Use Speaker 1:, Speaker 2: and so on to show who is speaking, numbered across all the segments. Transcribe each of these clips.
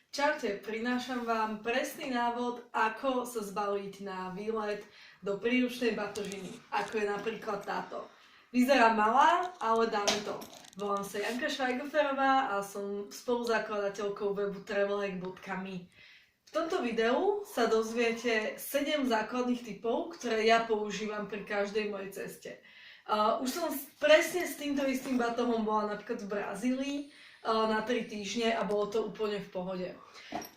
Speaker 1: Čaute, prinášam vám presný návod, ako sa zbaliť na výlet do príručnej batožiny, ako je napríklad táto. Vyzerá malá, ale dáme to. Volám sa Janka Švajgoferová a som spoluzakladateľkou webu travelhack.me. V tomto videu sa dozviete 7 základných typov, ktoré ja používam pri každej mojej ceste. Už som presne s týmto istým batohom bola napríklad v Brazílii na 3 týždne a bolo to úplne v pohode.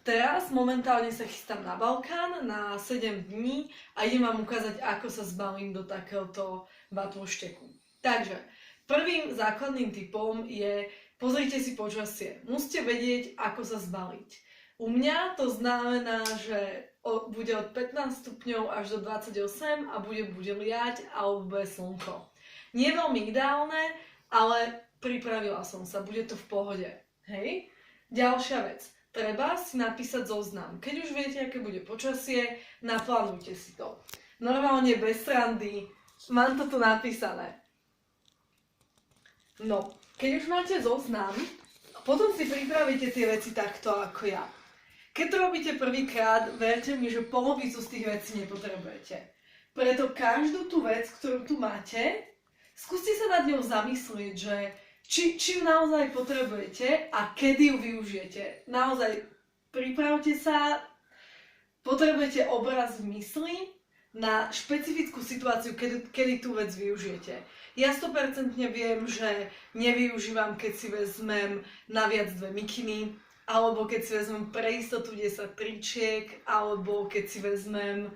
Speaker 1: Teraz momentálne sa chystám na Balkán na 7 dní a idem vám ukázať, ako sa zbalím do takéhoto batôšteku. Takže prvým základným typom je pozrite si počasie. Musíte vedieť, ako sa zbaliť. U mňa to znamená, že bude od 15 stupňov až do 28 a bude liať alebo bude slnko. Nie je veľmi ideálne, ale pripravila som sa, bude to v pohode. Hej? Ďalšia vec. Treba si napísať zoznam. Keď už viete, aké bude počasie, naplánujte si to. Normálne bez srandy. Mám to tu napísané. No, keď už máte zoznam, potom si pripravíte tie veci takto ako ja. Keď to robíte prvýkrát, verte mi, že polovicu z tých vecí nepotrebujete. Preto každú tú vec, ktorú tu máte, skúste sa nad ňou zamyslieť, že či ju naozaj potrebujete a kedy ju využijete. Naozaj pripravte sa, potrebujete obraz v mysli na špecifickú situáciu, kedy tú vec využijete. Ja 100% viem, že nevyužívam, keď si vezmem naviac 2 mikiny, alebo keď si vezmem pre istotu 10 tričiek, alebo keď si vezmem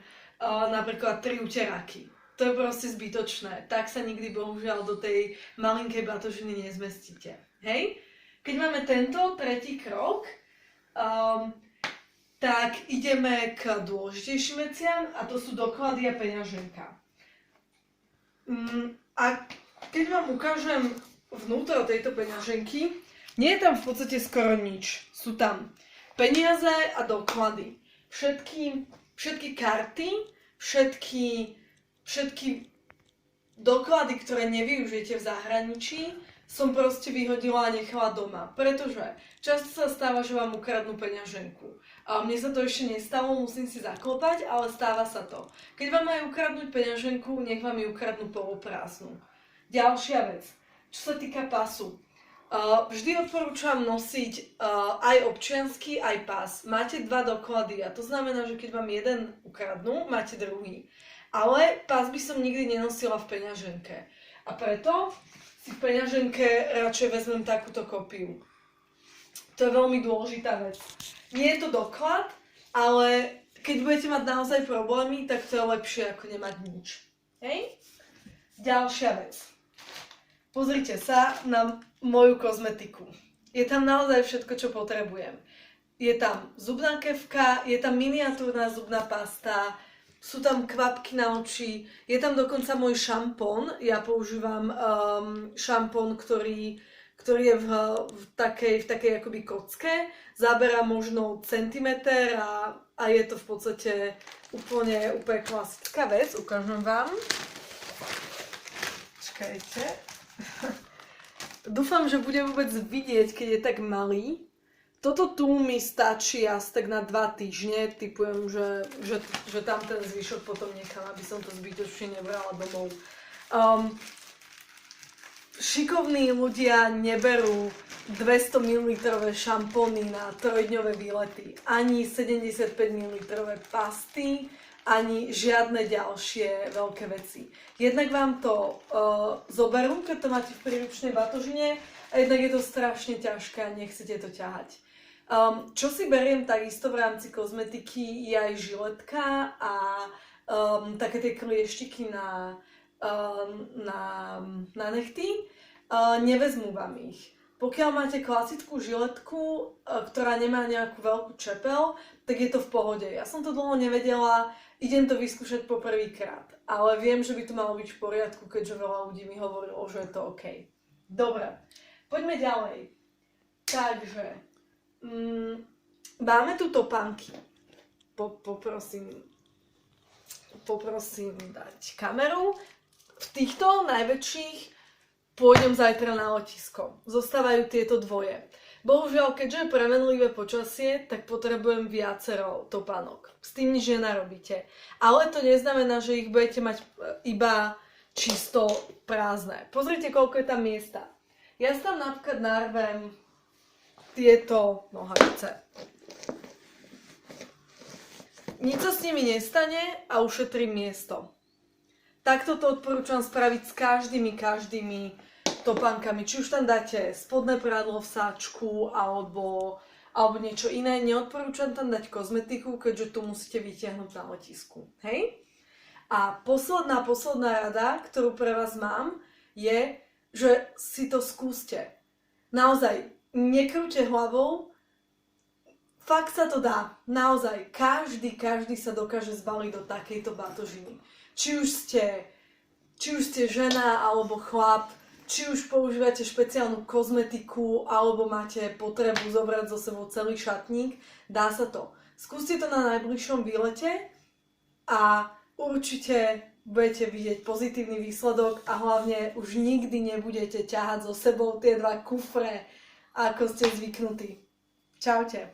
Speaker 1: napríklad 3 uteráky. To je proste zbytočné. Tak sa nikdy bohužiaľ do tej malinkej batožiny nezmestíte. Hej? Keď máme tento tretí krok, tak ideme k dôležitejším veciam a to sú doklady a peňaženka. A keď vám ukážem vnútro tejto peňaženky, nie je tam v podstate skoro nič. Sú tam peniaze a doklady. Všetky karty, všetky doklady, ktoré nevyužijete v zahraničí, som proste vyhodila a nechala doma. Pretože často sa stáva, že vám ukradnú peňaženku. A mne sa to ešte nestalo, musím si zaklopať, ale stáva sa to. Keď vám majú ukradnúť peňaženku, nech vám ju ukradnú poloprázdnu. Ďalšia vec, čo sa týka pasu. Vždy odporúčam nosiť aj občiansky, aj pas. Máte 2 doklady a to znamená, že keď vám jeden ukradnú, máte druhý. Ale pás by som nikdy nenosila v peňaženke. A preto si v peňaženke radšej vezmem takúto kopiu. To je veľmi dôležitá vec. Nie je to doklad, ale keď budete mať naozaj problémy, tak to je lepšie ako nemať nič. Hej? Ďalšia vec. Pozrite sa na moju kozmetiku. Je tam naozaj všetko, čo potrebujem. Je tam zubná kefka, je tam miniatúrna zubná pasta, sú tam kvapky na oči, je tam dokonca môj šampón. Ja používam šampón, ktorý je v takej akoby kocke. Zaberá možno centimeter a je to v podstate úplne klasická vec. Ukážem vám. Čakajte. Dúfam, že bude vôbec vidieť, keď je tak malý. Toto tu mi stačí asi tak na 2 týždne, typujem, že tam ten zvyšok potom nechám, aby som to zbytočne nebrala domov. Šikovní ľudia neberú 200 ml šampóny na 3-dňové výlety, ani 75 ml pasty, ani žiadne ďalšie veľké veci. Jednak vám to zoberú, keď to máte v príručnej batožine, a jednak je to strašne ťažké a nechcete to ťahať. Čo si beriem takisto v rámci kozmetiky je aj žiletka a také tie klieštiky na nechty. Nevezmú vám ich. Pokiaľ máte klasickú žiletku, ktorá nemá nejakú veľkú čepel, tak je to v pohode. Ja som to dlho nevedela, idem to vyskúšať poprvýkrát. Ale viem, že by to malo byť v poriadku, keďže veľa ľudí mi hovorilo, že je to OK. Dobre, poďme ďalej. Takže máme tu topánky. Poprosím dať kameru. V týchto najväčších pôjdem zajtra na letisko. Zostávajú tieto dvoje. Bohužiaľ, keďže je premenlivé počasie, tak potrebujem viacero topánok. S tým nič nenarobíte. Ale to neznamená, že ich budete mať iba čisto prázdne. Pozrite, koľko je tam miesta. Ja si tam napríklad narvem tieto nohavice. Nič sa s nimi nestane a ušetrím miesto. Takto to odporúčam spraviť s každými topánkami. Či už tam dáte spodné prádlo v sáčku alebo niečo iné. Neodporúčam tam dať kozmetiku, keďže tu musíte vytiahnuť na letisku. Hej? A posledná rada, ktorú pre vás mám, je, že si to skúste. Naozaj, nekrúte hlavou, fakt sa to dá. Naozaj, každý sa dokáže zbaliť do takejto batožiny. Či už ste žena alebo chlap, či už používate špeciálnu kozmetiku alebo máte potrebu zobrať so sebou celý šatník, dá sa to. Skúste to na najbližšom výlete a určite budete vidieť pozitívny výsledok a hlavne už nikdy nebudete ťahať so sebou tie 2 kufre, ako ste zvyknutí. Čaute.